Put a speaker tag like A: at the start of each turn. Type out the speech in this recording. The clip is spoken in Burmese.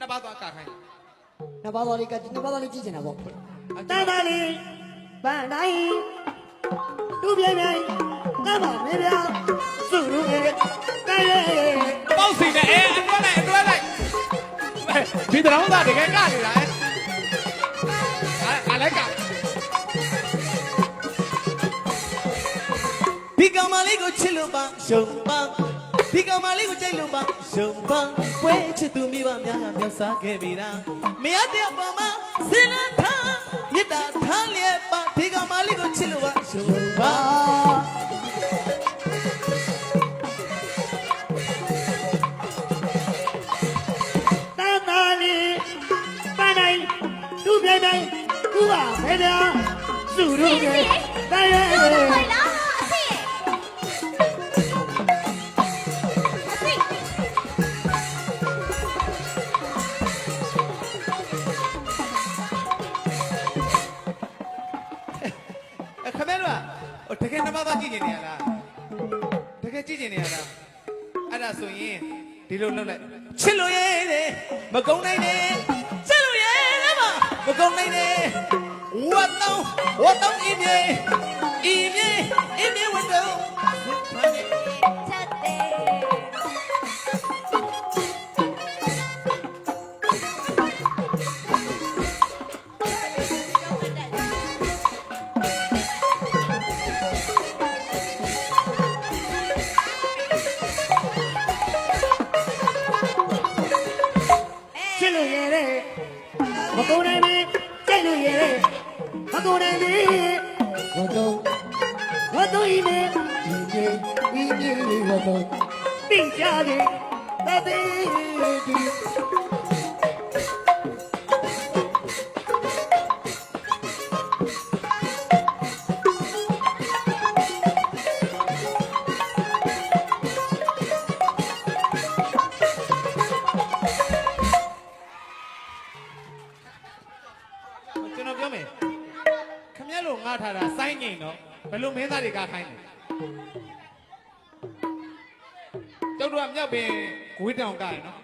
A: နှစ်ပါးသွားကခိုင်း
B: နှစ်ပါးတော်လေးကနှစ်ပါးတော်လေးကြည့်ချင်တာပေါ့တန်တားလေးဗန်တိုင်းသူ့ပြင်းပြင်းကမ်းပါမေးပြစုရုံးရဲ့ကဲ
A: ပေါက်စီနဲ့အတွဲလိုက်ဒီတရောင်းသားတကယ်ကနေတာအားလိုက်က
C: ဒီကောင်မလေးကိုချစ်လို့ပါရှုံပါဒီကောင်မလေးကိုကြိုက်လို့ပါရှုံပါပွဲချစ်သူမိဘများကမျက်စားခဲ့ပြီလားမရတဲ့ပါမစင်လာထားမြတ်တာထားလျက်ပါဒီကောင်မလေးကိုချစ်လို့ပါရှုံပါ
B: တန်တားလေးဗန်တိုင်းသူ့ပြင်းပြင်းကူပါမေးပြစုရုံးရဲ့ကဲ
A: တကယ်နှစ်ပါးသွားကြည့်နေရလားတကယ်ကြည့်နေရလားအဲ့ဒါဆိုရင်ဒီလိုလုပ်လိုက်
C: ချစ်လို့ရဲ့တဲ့မကုန်းနိုင်နဲ့ချစ်လို့ရဲ့တဲ့မကုန်းနိုင်နဲ့ဝတ်တောင်းအင်းမြေဝတ်တောင်း
B: မကုန်နိုင်ပြီကြိုက်လို့ရဲမကုန်နိုင်ပြီဝတ်တော့ဤမေဤဝတ်တော့တင်ကြတယ်တသေးဒီ
A: ငါထားတာစိုင်းငိန်တော့ဘယ်လိုမင်းသားတွေကခိုင်းတယ်ကျုပ်တို့ကမြောက်ပင်ဂွေးတောင်ကရနော်